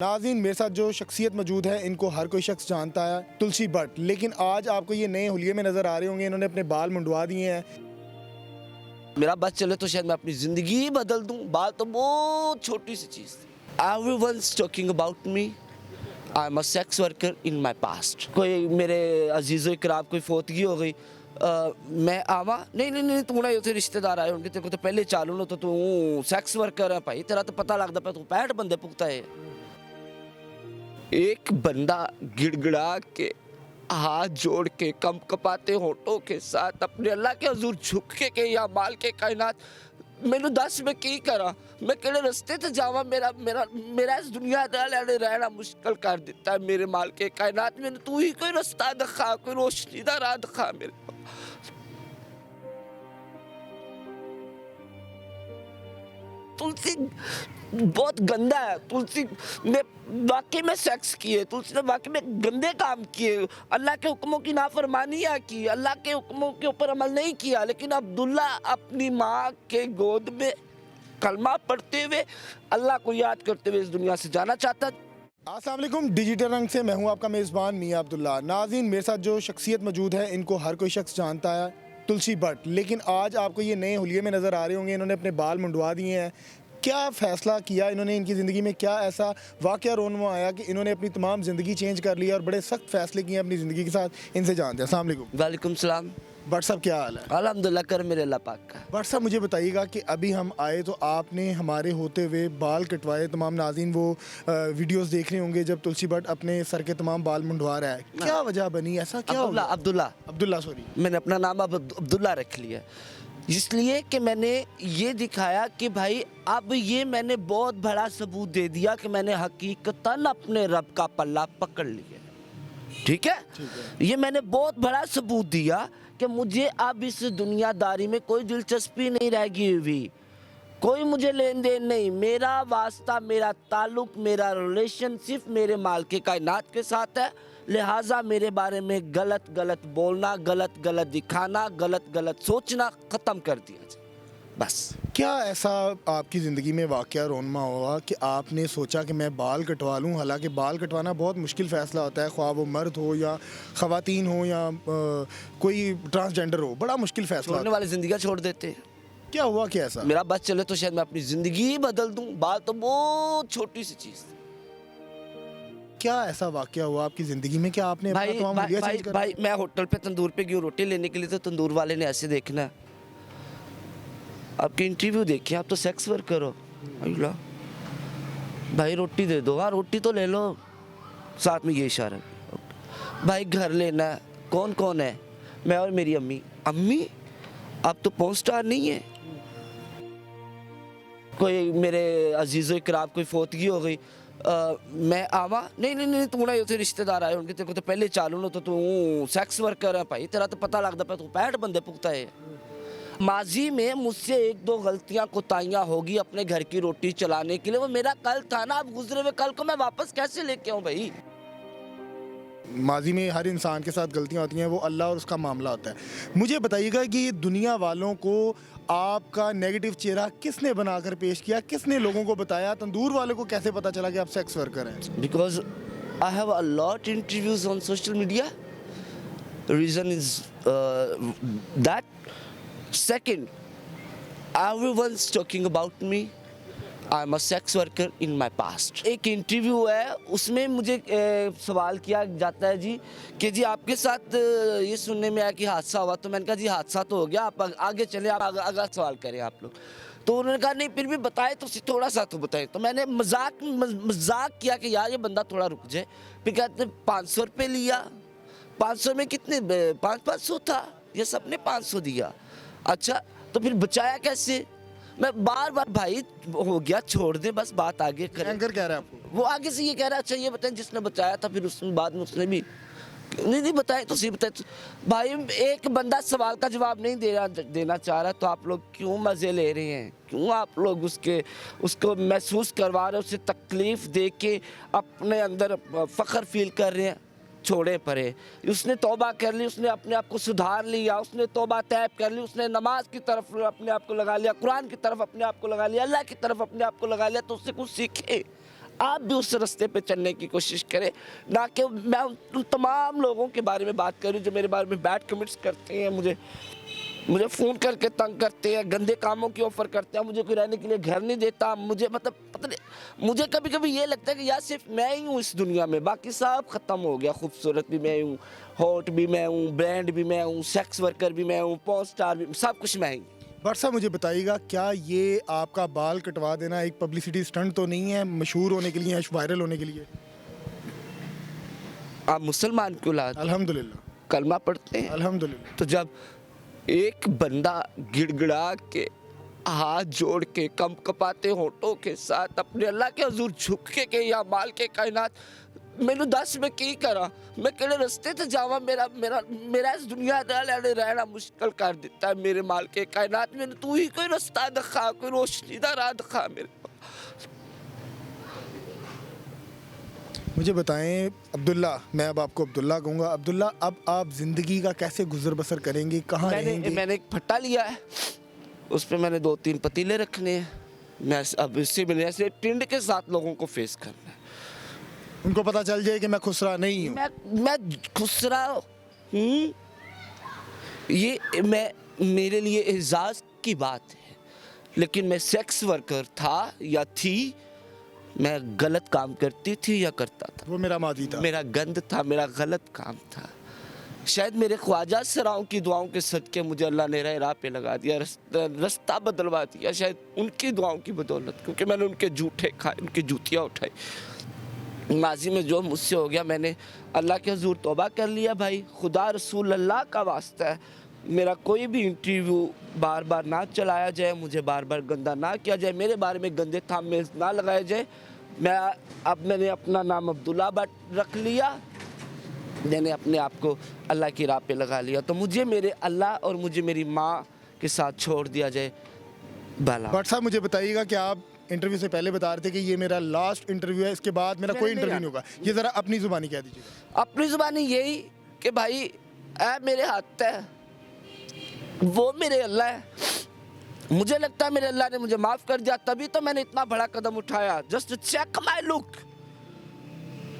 नाज़रीन, मेरे साथ जो शख्सियत मौजूद है इनको हर कोई शख्स जानता है, तुलसी भट्ट। लेकिन आज आपको ये नए हुलिये में नज़र आ रहे होंगे। इन्होंने अपने बाल मुंडवा दिए हैं। मेरा बस चले तो शायद मैं अपनी ज़िंदगी ही बदल दूं। बाल तो बहुत छोटी सी चीज़ थी। Everyone's talking about me. I'm a sex worker in my past. कोई मेरे अजीज़ो इकराम कोई फोतगी हो गई, मैं आवा नहीं तू ना उसे रिश्तेदार आए होंगे, तेरे को तो पहले चालू ना तो तू सेक्स वर्कर है भाई, तेरा तो पता लगता पे तू 65 बंदे पुगता है। एक बंदा गिड़गिड़ा के हाथ जोड़ के कम कपाते होठों के साथ अपने अल्लाह के हुजूर झुक के या माल के कायनात मैनू दस मैं की करा, मैं केड़े रस्ते ते जावा, मेरा मेरा मेरा इस दुनिया नाल रहना मुश्किल कर दिता है। मेरे माल के कायनात मैनू तू ही कोई रास्ता दिखा, कोई रोशनी दा राह दिखा। मेरे तुलसी बहुत गंदा है। तुलसी ने वाकई में सेक्स किए, तुलसी ने वाकई में गंदे काम किए, अल्लाह के हुक्मों की नाफरमानियाँ की, अल्लाह के हुक्मों के ऊपर अमल नहीं किया। लेकिन अब्दुल्ला अपनी माँ के गोद में कलमा पढ़ते हुए अल्लाह को याद करते हुए इस दुनिया से जाना चाहता। अस्सलाम वालेकुम, डिजिटल रंग से मैं हूँ आपका मेज़बान मियां अब्दुल्ला। नाज़रीन, मेरे साथ जो शख्सियत मौजूद है इनको हर कोई शख्स जानता है, तुलसी भट्ट। लेकिन आज आपको ये नए हुलिये में नज़र आ रहे होंगे। इन्होंने अपने बाल मुंडवा दिए हैं। क्या फ़ैसला किया इन्होंने, इनकी ज़िंदगी में क्या ऐसा वाक़या रोनमा आया कि इन्होंने अपनी तमाम ज़िंदगी चेंज कर लिया और बड़े सख्त फ़ैसले किए अपनी ज़िंदगी के साथ। इनसे जानते हैं। अस्सलाम वालेकुम। वालेकुम सलाम। भट्ट साहब, क्या हाल है? अल्हम्दुलिल्लाह, कर मेरे अल्लाह पाक का। भट्ट साहब, मुझे बताइएगा कि अभी हम आए तो आपने हमारे होते हुए बाल कटवाए। तमाम नाज़रीन वो वीडियोस देख रहे होंगे जब तुलसी भट्ट अपने सर के तमाम बाल मुंडवा रहा है। क्या वजह बनी, ऐसा क्या हो गया? अब्दुल्ला सॉरी, मैंने अपना नाम अब अब्दुल्ला रख लिया इसलिए कि मैंने ये दिखाया कि भाई अब ये मैंने बहुत बड़ा सबूत दे दिया कि मैंने हकीकतन अपने रब का पल्ला पकड़ लिया। ठीक है, ये मैंने बहुत बड़ा सबूत दिया कि मुझे अब इस दुनियादारी में कोई दिलचस्पी नहीं रहेगी हुई, कोई मुझे लेन देन नहीं। मेरा वास्ता, मेरा ताल्लुक, मेरा रिलेशन सिर्फ मेरे माल के कायनात के साथ है। लिहाजा मेरे बारे में गलत गलत बोलना, गलत गलत दिखाना, गलत गलत सोचना ख़त्म कर दिया जाए बस। क्या ऐसा आपकी ज़िंदगी में वाक़या रोनमा हुआ कि आपने सोचा कि मैं बाल कटवा लूँ? हालांकि बाल कटवाना बहुत मुश्किल फ़ैसला होता है, ख्वाह वो मर्द हो या ख़वातीन हो या कोई ट्रांसजेंडर हो, बड़ा मुश्किल फ़ैसला छोड़ने वाले ज़िंदगी छोड़ देते हैं। क्या हुआ, क्या ऐसा? मेरा बस चले तो शायद मैं अपनी ज़िंदगी ही बदल दूं। बाल तो बहुत छोटी सी चीज़ थी। क्या ऐसा वाक़या हुआ आपकी ज़िंदगी में? क्या आपने अपना तमाम हुलिया चेंज करा? भाई मैं होटल पे तंदूर पे गया रोटी लेने के लिए, तो तंदूर वाले ने ऐसे देखना है, आपकी इंटरव्यू देखिए, आप तो सेक्स वर्कर हो, भाई रोटी दे दो। हाँ रोटी तो ले लो, साथ में ये इशारा। भाई घर लेना है, कौन कौन है? मैं और मेरी अम्मी। अम्मी आप तो पॉर्न स्टार नहीं है। कोई मेरे अजीज़ो इकराम कोई फोतगी हो गई, मैं आवा नहीं तू ना उसे रिश्तेदार आए होंगे, तेरे को तो पहले चालू ना तो तू सेक्स वर्कर है भाई, तेरा तो पता लगता पे तू 65 बंदे पुगता है। माजी में मुझसे एक दो गलतियां कोताहियां होगी अपने घर की रोटी चलाने के लिए, वो मेरा कल था ना, अब गुजरे हुए कल को मैं वापस कैसे लेके आऊं भाई? माजी में हर इंसान के साथ गलतियां होती हैं, वो अल्लाह और उसका मामला होता है। मुझे बताइएगा कि दुनिया वालों को आपका नेगेटिव चेहरा किसने बनाकर पेश किया, किसने लोगों को बताया? तंदूर वाले को कैसे पता चला कि आप सेक्स वर्कर हैं? Because I have a lot interviews on social media. Reason is that second, everyone's talking about me. I'm a sex worker in my past. एक इंटरव्यू है, उसमें मुझे सवाल किया जाता है जी कि जी आपके साथ ये सुनने में आया कि हादसा हुआ, तो मैंने कहा जी हादसा तो हो गया, आप आगे चले, आप अगला सवाल करें आप लोग। तो उन्होंने कहा नहीं फिर भी बताए तो थोड़ा सा तो बताएं। तो मैंने मजाक किया कि यार ये बंदा थोड़ा रुक जाए। फिर कहते 500 रुपये लिया। 500 में कितने 500 था, ये सबने 500 दिया। अच्छा तो फिर बचाया कैसे? मैं बार बार भाई हो गया छोड़ दे, बस बात आगे करें। एंकर कह रहा है आपको, वो आगे से ये कह रहा है अच्छा ये बताएं जिसने बचाया था। फिर उसमें बाद में उसने भी नहीं बताया तो सही बताया। भाई एक बंदा सवाल का जवाब नहीं देना चाह रहा, तो आप लोग क्यों मज़े ले रहे हैं? क्यों आप लोग उसको महसूस करवा रहे हैं, उसे तकलीफ़ दे के अपने अंदर फ़ख्र फील कर रहे हैं? छोड़े परे, उसने तौबा कर ली, उसने अपने आप को सुधार लिया, उसने तौबा तैब कर ली, उसने नमाज की तरफ अपने आप को लगा लिया, कुरान की तरफ अपने आप को लगा लिया, अल्लाह की तरफ अपने आप को लगा लिया, तो उससे कुछ सीखे। آپ بھی اس راستے پہ چلنے کی کوشش کریں, نہ کہ میں ان تمام لوگوں کے بارے میں بات کروں جو میرے بارے میں بیڈ کمنٹس کرتے ہیں, مجھے فون کر کے تنگ کرتے ہیں, گندے کاموں کی آفر کرتے ہیں, مجھے کوئی رہنے کے لیے گھر نہیں دیتا, مجھے مطلب پتہ نہیں, مجھے کبھی کبھی یہ لگتا ہے کہ یا صرف میں ہی ہوں اس دنیا میں, باقی سب ختم ہو گیا. خوبصورت بھی میں ہوں, ہاٹ بھی میں ہوں, برانڈ بھی میں ہوں, سیکس ورکر بھی میں ہوں, پورن سٹار بھی, سب کچھ میں ہی. بٹ صاحب مجھے بتائیے گا, کیا یہ آپ کا بال کٹوا دینا ایک پبلسٹی اسٹنٹ تو نہیں ہے, مشہور ہونے کے لیے یا وائرل ہونے کے لیے؟ آپ مسلمان کی اولاد, الحمدللہ کلمہ پڑھتے ہیں, الحمدللہ. تو جب ایک بندہ گڑ گڑا کے ہاتھ جوڑ کے کم کپاتے ہونٹوں کے ساتھ اپنے اللہ کے حضور جھک کے کہ یا مال کے کائنات مینو دس میں کی کرا, میں کہڑے رستے تے جاواں, میرا اس دنیا دے رہنا مشکل کر دیتا ہے میرے مال کے کائنات, میں تو ہی کوئی رستہ دکھا, کوئی روشنی دا راہ دکھا میرے. مجھے بتائیں عبداللہ, میں اب آپ کو عبداللہ کہوں گا, عبداللہ اب آپ زندگی کا کیسے گزر بسر کریں گے, کہاں رہیں گے؟ میں نے ایک پھٹا لیا ہے, اس پہ میں نے 2-3 پتیلے رکھنے ہیں, میں اب اس سے میں نے ایسے ٹنڈ کے ساتھ لوگوں کو فیس کرنا ہے. ان کو پتہ چل جائے کہ میں خسرا نہیں ہوں, میں خسرا ہوں, یہ میرے لیے اعزاز کی بات ہے, لیکن میں سیکس ورکر تھا یا تھی, میں غلط کام کرتی تھی یا کرتا تھا, وہ میرا ماضی تھا, میرا گند تھا, میرا غلط کام تھا. شاید میرے خواجہ سراؤں کی دعاؤں کے صدقے مجھے اللہ نے راہ پہ لگا دیا, رستہ بدلوا دیا, شاید ان کی دعاؤں کی بدولت, کیونکہ میں نے ان کے جھوٹے کھائے, ان کی جوتیاں اٹھائی. ماضی میں جو مجھ سے ہو گیا, میں نے اللہ کے حضور توبہ کر لیا بھائی, خدا رسول اللہ کا واسطہ ہے, میرا کوئی بھی انٹرویو بار بار نہ چلایا جائے, مجھے بار بار گندہ نہ کیا جائے, میرے بارے میں گندے تھامنیلز نہ لگائے جائے. میں نے اپنا نام عبداللہ بٹ رکھ لیا, میں نے اپنے آپ کو اللہ کی راہ پہ لگا لیا, تو مجھے میرے اللہ اور مجھے میری ماں کے ساتھ چھوڑ دیا جائے بھلا. بٹ صاحب مجھے بتائیے گا کہ آپ انٹرویو سے پہلے بتا رہے تھے کہ یہ میرا لاسٹ انٹرویو ہے, اس کے بعد میرا کوئی انٹرویو نہیں ہوگا, یہ ذرا اپنی زبانی کہہ دیجیے. اپنی زبانی یہی کہ بھائی اے میرے ہاتھ ہے, وہ میرے اللہ ہے, مجھے لگتا ہے میرے اللہ نے مجھے معاف کر دیا, تبھی تو میں نے اتنا بڑا قدم اٹھایا. Just check my luck,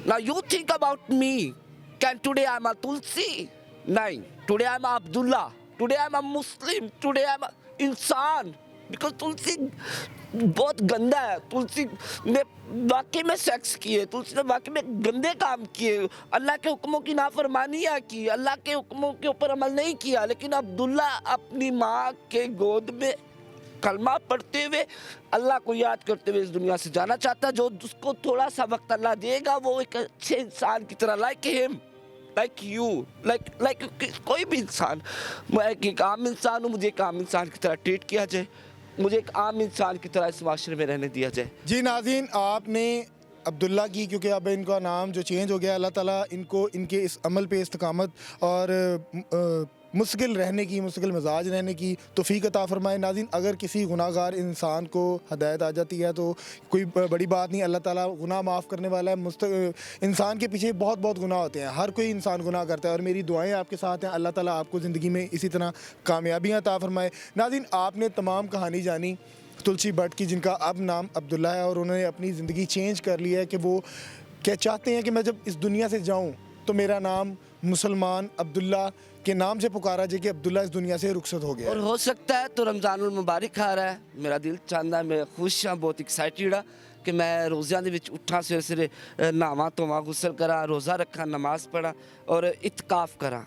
now you think about me, can today I'm a Tulsi? نہیں, today I'm a Abdullah, today I'm a Muslim, today I'm a انسان, because تلسی بہت گندا ہے, تلسی نے واقعی میں سیکس کیے, تلسی نے واقعی میں گندے کام کیے, اللہ کے حکموں کی نافرمانیاں کی, اللہ کے حکموں کے اوپر عمل نہیں کیا, لیکن عبداللہ اپنی ماں کے گود میں کلمہ پڑھتے ہوئے اللہ کو یاد کرتے ہوئے اس دنیا سے جانا چاہتا ہے. جو اس کو تھوڑا سا وقت اللہ دے گا, وہ ایک اچھے انسان کی طرح, لائک ہم, لائک یو, لائک کوئی بھی انسان, میں ایک عام انسان ہوں, مجھے ایک عام انسان کی طرح ٹریٹ کیا جائے, مجھے ایک عام انسان کی طرح اس معاشرے میں رہنے دیا جائے. جی ناظرین, آپ نے عبداللہ کی, کیونکہ اب ان کا نام جو چینج ہو گیا, اللہ تعالیٰ ان کو ان کے اس عمل پہ استقامت اور مستقل رہنے کی, مستقل مزاج رہنے کی توفیق عطا فرمائے. ناظرین, اگر کسی گناہ گار انسان کو ہدایت آ جاتی ہے تو کوئی بڑی بات نہیں, اللہ تعالیٰ گناہ معاف کرنے والا ہے. انسان کے پیچھے بہت بہت گناہ ہوتے ہیں, ہر کوئی انسان گناہ کرتا ہے, اور میری دعائیں آپ کے ساتھ ہیں, اللہ تعالیٰ آپ کو زندگی میں اسی طرح کامیابیاں عطا فرمائے. ناظرین, آپ نے تمام کہانی جانی تلسی بٹ کی, جن کا اب نام عبداللہ ہے, اور انہوں نے اپنی زندگی چینج کر لی ہے کہ وہ کیا چاہتے ہیں کہ میں جب اس دنیا سے جاؤں تو میرا نام مسلمان عبداللہ کے نام سے پکارا جائے کہ عبداللہ اس دنیا سے رخصت ہو گیا. اور ہو سکتا ہے تو رمضان المبارک آ رہا ہے, میرا دل چاہتا ہے, میں خوش ہوں, بہت ایکسائٹیڈ ہوں کہ میں روزیاں دے وچ اٹھاں, سویرے نہاواں دھوواں, غسل کراں, روزہ رکھاں, نماز پڑھاں اور اعتکاف کراں.